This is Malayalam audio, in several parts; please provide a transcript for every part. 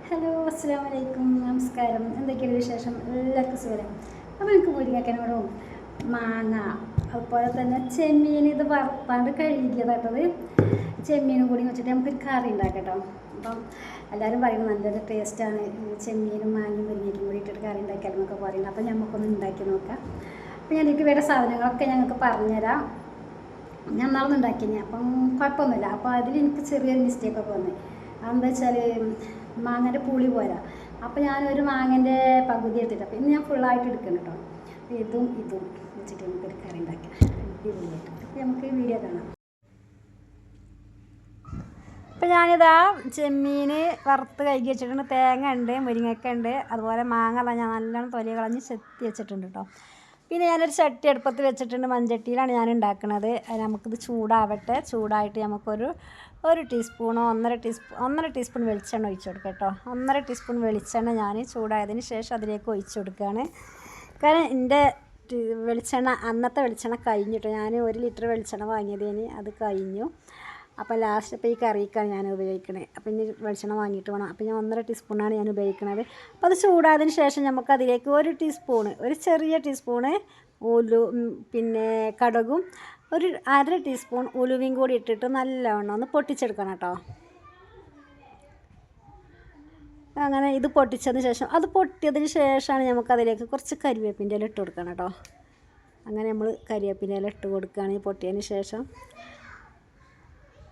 ഹലോ, അസ്സലാമു അലൈക്കും. നമസ്കാരം. എന്തൊക്കെയാണ് വിശേഷം? എല്ലാവർക്കും സുഖം. അപ്പോൾ എനിക്ക് മുരിങ്ങക്കനോടും മാങ്ങ അതുപോലെ തന്നെ ചെമ്മീൻ ഇത് വറുത്താണ്ട് കഴുകിയതാട്ടത് ചെമ്മീനും കൂടി വെച്ചിട്ട് നമുക്കൊരു കറി ഉണ്ടാക്കട്ടോ. അപ്പം എല്ലാവരും പറയുന്നത് നല്ലൊരു ടേസ്റ്റാണ് ചെമ്മീനും മാങ്ങയും മുരിങ്ങയ്ക്കും കൂടി ഇട്ടിട്ട് കറി ഉണ്ടാക്കിയാലെന്നൊക്കെ പറയുന്നത്. അപ്പം നമുക്കൊന്ന് ഉണ്ടാക്കി നോക്കാം. അപ്പോൾ ഞാൻ എനിക്ക് വേണ്ട സാധനങ്ങളൊക്കെ ഞങ്ങൾക്ക് പറഞ്ഞുതരാം. ഞാൻ നാളെ ഉണ്ടാക്കിനി, അപ്പം കുഴപ്പമൊന്നുമില്ല. അപ്പോൾ അതിൽ എനിക്ക് ചെറിയൊരു മിസ്റ്റേക്കൊക്കെ വന്നു. അതെന്താ വെച്ചാൽ മാങ്ങൻ്റെ പുളി പോരാ. അപ്പോൾ ഞാനൊരു മാങ്ങൻ്റെ പകുതി എടുത്തിട്ട് അപ്പോൾ ഇന്ന് ഞാൻ ഫുള്ളായിട്ട് എടുക്കണം കേട്ടോ. ഇതും വെച്ചിട്ട് നമുക്കൊരു കറി ഉണ്ടാക്കാം അടിപൊളിയായിട്ട്. അപ്പോൾ നമുക്ക് വീഡിയോ കാണാം. അപ്പോൾ ഞാനിതാ ചെമ്മീൻ വറുത്ത് കഴുകി വെച്ചിട്ടുണ്ട്. തേങ്ങ ഉണ്ട്, മുരിങ്ങക്ക ഉണ്ട്, അതുപോലെ മാങ്ങ ഞാൻ നല്ലോണം തൊലി കളഞ്ഞ് ചെത്തി വെച്ചിട്ടുണ്ട് കേട്ടോ. പിന്നെ ഞാനൊരു ചട്ടി അടുപ്പത്ത് വെച്ചിട്ടുണ്ട്. മൺചട്ടിയിലാണ് ഞാൻ ഉണ്ടാക്കുന്നത്. നമുക്കിത് ചൂടാവട്ടെ. ചൂടായിട്ട് നമുക്കൊരു ടീസ്പൂണോ ഒന്നര ടീസ്പൂൺ വെളിച്ചെണ്ണ ഒഴിച്ച് കൊടുക്കാം കേട്ടോ. 1.5 ടീസ്പൂൺ വെളിച്ചെണ്ണ ഞാൻ ചൂടായതിന് ശേഷം അതിലേക്ക് ഒഴിച്ച് കൊടുക്കുകയാണ്. കാരണം എൻ്റെ അന്നത്തെ വെളിച്ചെണ്ണ കഴിഞ്ഞിട്ടോ. ഞാൻ 1 ലിറ്റർ വെളിച്ചെണ്ണ വാങ്ങിയതിന് അത് കഴിഞ്ഞു. അപ്പോൾ ലാസ്റ്റ് ഇപ്പോൾ ഈ കറിക്കാണ് ഞാൻ ഉപയോഗിക്കുന്നത്. അപ്പോൾ ഇനി വെളിച്ചെണ്ണ വാങ്ങിയിട്ട് വേണം. അപ്പോൾ ഞാൻ 1.5 ടീസ്പൂണാണ് ഞാൻ ഉപയോഗിക്കുന്നത്. അപ്പോൾ അത് ചൂടായതിന് ശേഷം നമുക്കതിലേക്ക് ഒരു ചെറിയ ടീസ്പൂണ് പിന്നെ കടുകും 1/2 ടീസ്പൂൺ ഉലുവയും കൂടി ഇട്ടിട്ട് നല്ലവണ്ണം ഒന്ന് പൊട്ടിച്ചെടുക്കണം കേട്ടോ. അങ്ങനെ ഇത് പൊട്ടിച്ചതിന് ശേഷം അത് പൊട്ടിയതിന് ശേഷമാണ് നമുക്കതിലേക്ക് കുറച്ച് കരിവേപ്പിൻ്റെ ഇല ഇട്ട് കൊടുക്കണം കേട്ടോ. അങ്ങനെ നമ്മൾ കരിവേപ്പിൻ്റെ ഇല ഇട്ട് കൊടുക്കുകയാണ് പൊട്ടിയതിന് ശേഷം.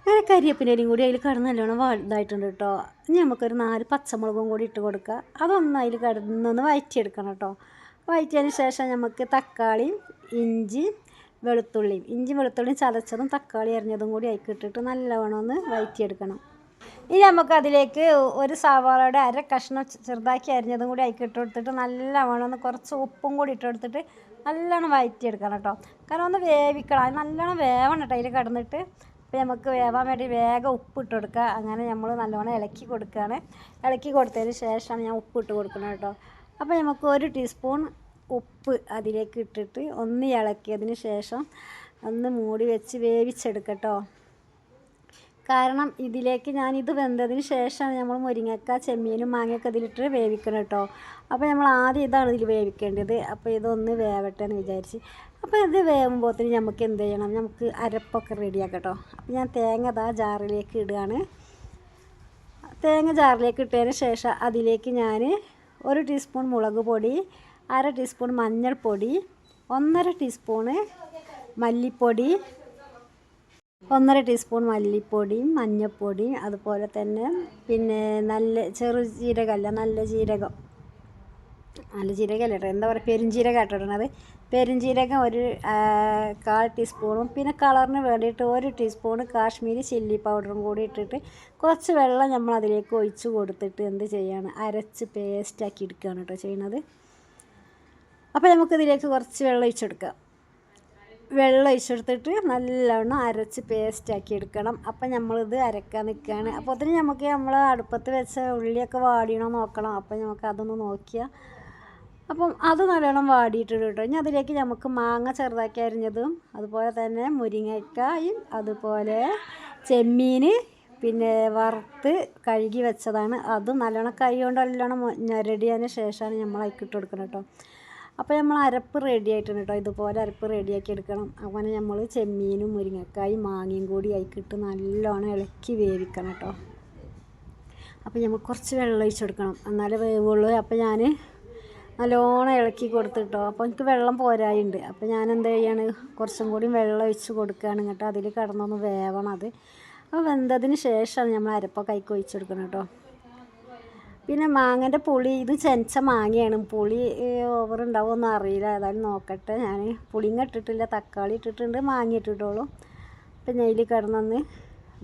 അങ്ങനെ കരിവേപ്പിൻ്റെയും കൂടി അതിൽ കിടന്ന് നല്ലോണം ഇതായിട്ടുണ്ട് കേട്ടോ. ഇനി നമുക്കൊരു 4 പച്ചമുളകും കൂടി ഇട്ട് കൊടുക്കുക. അതൊന്ന് അതിൽ കിടന്നൊന്ന് വഴറ്റിയെടുക്കണം കേട്ടോ. വഴറ്റിയതിന് ശേഷം നമുക്ക് തക്കാളിയും ഇഞ്ചിയും വെളുത്തുള്ളിയും ചതച്ചതും തക്കാളി അരിഞ്ഞതും കൂടി അതിൽ ഇട്ടിട്ട് നല്ലവണ്ണം ഒന്ന് വഴറ്റിയെടുക്കണം. ഇനി നമുക്ക് അതിലേക്ക് ഒരു സവാളയുടെ 1/2 കഷ്ണം ചെറുതാക്കി അരിഞ്ഞതും കൂടി അതിൽ ഇട്ട് കൊടുത്തിട്ട് നല്ലവണ്ണം ഒന്ന് കുറച്ച് ഉപ്പും കൂടി ഇട്ട് കൊടുത്തിട്ട് നല്ലോണം വഴറ്റിയെടുക്കണം കേട്ടോ. കാരണം ഒന്ന് വേവിക്കണം, നല്ലോണം വേവണം കേട്ടോ അതിൽ കിടന്നിട്ട്. അപ്പോൾ നമുക്ക് വേവാൻ വേണ്ടി വേഗം ഉപ്പ് ഇട്ട് കൊടുക്കുക. അങ്ങനെ നമ്മൾ നല്ലോണം ഇളക്കി കൊടുക്കുകയാണ്. ഇളക്കി കൊടുത്തതിന് ശേഷമാണ് ഞാൻ ഉപ്പ് ഇട്ട് കൊടുക്കുന്നത് കേട്ടോ. അപ്പോൾ നമുക്ക് 1 ടീസ്പൂൺ ഉപ്പ് അതിലേക്ക് ഇട്ടിട്ട് ഒന്ന് ഇളക്കിയതിന് ശേഷം ഒന്ന് മൂടി വെച്ച് വേവിച്ചെടുക്കട്ടോ. കാരണം ഇതിലേക്ക് ഇത് വെന്തതിന് ശേഷമാണ് നമ്മൾ മുരിങ്ങക്ക ചെമ്മീനും മാങ്ങയൊക്കെ ഇതിലിട്ട് വേവിക്കണം കേട്ടോ. അപ്പോൾ നമ്മൾ ആദ്യം ഇതാണ് ഇതിൽ വേവിക്കേണ്ടത്. അപ്പോൾ ഇതൊന്ന് വേവട്ടെ എന്ന് വിചാരിച്ച്. അപ്പോൾ ഇത് വേവുമ്പോഴത്തേന് നമുക്ക് എന്ത് ചെയ്യണം, നമുക്ക് അരപ്പൊക്കെ റെഡിയാക്കാം കേട്ടോ. അപ്പോൾ ഞാൻ തേങ്ങ ജാറിലേക്ക് ഇടുകയാണ്. തേങ്ങ ജാറിലേക്ക് ഇട്ടതിന് ശേഷം അതിലേക്ക് ഞാൻ 1 ടീസ്പൂൺ മുളക് പൊടി, 1/2 ടീസ്പൂൺ മഞ്ഞൾപ്പൊടി, 1.5 ടീസ്പൂണ് മല്ലിപ്പൊടി, 1.5 ടീസ്പൂൺ മല്ലിപ്പൊടിയും മഞ്ഞൾപ്പൊടിയും അതുപോലെ തന്നെ പിന്നെ നല്ല ജീരകമല്ല കേട്ടോ, എന്താ പറയുക, പെരുംജീരകം ഇട്ടിട്ടുള്ളത്. പെരുംജീരകം 1/4 ടീസ്പൂണും പിന്നെ കളറിന് വേണ്ടിയിട്ട് 1 ടീസ്പൂണ് കാശ്മീരി ചില്ലി പൗഡറും കൂടി ഇട്ടിട്ട് കുറച്ച് വെള്ളം നമ്മൾ അതിലേക്ക് ഒഴിച്ച് കൊടുത്തിട്ട് എന്ത് ചെയ്യാണ്, അരച്ച് പേസ്റ്റാക്കി എടുക്കുകയാണ് കേട്ടോ ചെയ്യുന്നത്. അപ്പോൾ നമുക്കിതിലേക്ക് കുറച്ച് വെള്ളം ഒഴിച്ചെടുക്കാം. വെള്ളം ഒഴിച്ചെടുത്തിട്ട് നല്ലവണ്ണം അരച്ച് പേസ്റ്റാക്കി എടുക്കണം. അപ്പം നമ്മളിത് അരക്കാൻ നിൽക്കുകയാണ്. അപ്പോൾ അതിന് നമുക്ക് നമ്മൾ അടുപ്പത്ത് വെച്ച ഉള്ളിയൊക്കെ വാടിയണോ നോക്കണം. അപ്പം നമുക്ക് അതൊന്ന് നോക്കിയാൽ അപ്പം അത് നല്ലോണം വാടിയിട്ടുണ്ട് കേട്ടോ. ഇനി അതിലേക്ക് നമുക്ക് മാങ്ങ ചെറുതാക്കി അരിഞ്ഞതും അതുപോലെ തന്നെ മുരിങ്ങക്കായും അതുപോലെ ചെമ്മീൻ പിന്നെ വറുത്ത് കഴുകി വെച്ചതാണ്. അതും നല്ലോണം കൈ കൊണ്ട് നല്ലോണം ഞെരടിയതിന് ശേഷമാണ് നമ്മൾ അതിലേക്ക് ഇട്ട് കൊടുക്കണം കേട്ടോ. അപ്പോൾ നമ്മൾ അരപ്പ് റെഡി ആയിട്ടുണ്ട് കേട്ടോ. ഇതുപോലെ അരപ്പ് റെഡിയാക്കി എടുക്കണം. അങ്ങനെ നമ്മൾ ചെമ്മീനും മുരിങ്ങക്കായും മാങ്ങയും കൂടി അതിക്കിട്ട് നല്ലോണം ഇളക്കി വേവിക്കണം കേട്ടോ. അപ്പോൾ നമുക്ക് കുറച്ച് വെള്ളം ഒഴിച്ച് കൊടുക്കണം, എന്നാലേ വേവുള്ളൂ. അപ്പോൾ ഞാൻ നല്ലോണം ഇളക്കി കൊടുത്തിട്ടോ. അപ്പോൾ എനിക്ക് വെള്ളം പോരായുണ്ട്. അപ്പോൾ ഞാൻ എന്താ ചെയ്യാണ്, കുറച്ചും കൂടി വെള്ളം ഒഴിച്ച് കൊടുക്കുകയാണ് കേട്ടോ. അതിൽ കിടന്നൊന്ന് വേവണം അത്. അപ്പോൾ വെന്തതിന് ശേഷമാണ് നമ്മൾ അരപ്പൊക്കെ അതിലേക്ക് ഒഴിച്ച് കൊടുക്കണം കേട്ടോ. പിന്നെ മാങ്ങൻ്റെ പുളി, ഇത് ചെനച്ച മാങ്ങയാണ്. പുളി ഓവർ ഉണ്ടാവുമെന്ന് അറിയില്ല, ഏതായാലും നോക്കട്ടെ. ഞാൻ പുളിങ്ങ ഇട്ടിട്ടില്ല, തക്കാളി ഇട്ടിട്ടുണ്ട്, മാങ്ങ ഇട്ടിട്ടുള്ളൂ. അപ്പം നെയ്യിൽ കിടന്നൊന്ന്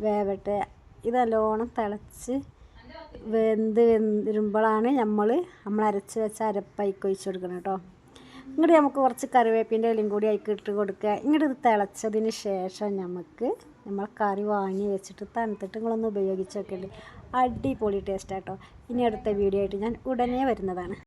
വേവട്ടെ. ഇത് നല്ലോണം തിളച്ച് വരുമ്പോഴാണ് നമ്മൾ അരച്ച് വെച്ച അരപ്പൈക്ക് ഒഴിച്ച് കൊടുക്കണം കേട്ടോ. ഇങ്ങോട്ട് നമുക്ക് കുറച്ച് കറിവേപ്പിൻ്റെ ഇലയും കൂടി അതിലേക്ക് ഇട്ട് കൊടുക്കുക. ഇങ്ങോട്ട് ഇത് തിളച്ചതിന് ശേഷം നമ്മൾ കറി വാങ്ങി വെച്ചിട്ട് തണുത്തിട്ട് നിങ്ങളൊന്ന് ഉപയോഗിച്ച് നോക്കണ്ടേ, അടിപൊളി ടേസ്റ്റ് കേട്ടോ. ഇനി അടുത്ത വീഡിയോ ആയിട്ട് ഞാൻ ഉടനെ വരുന്നതാണ്.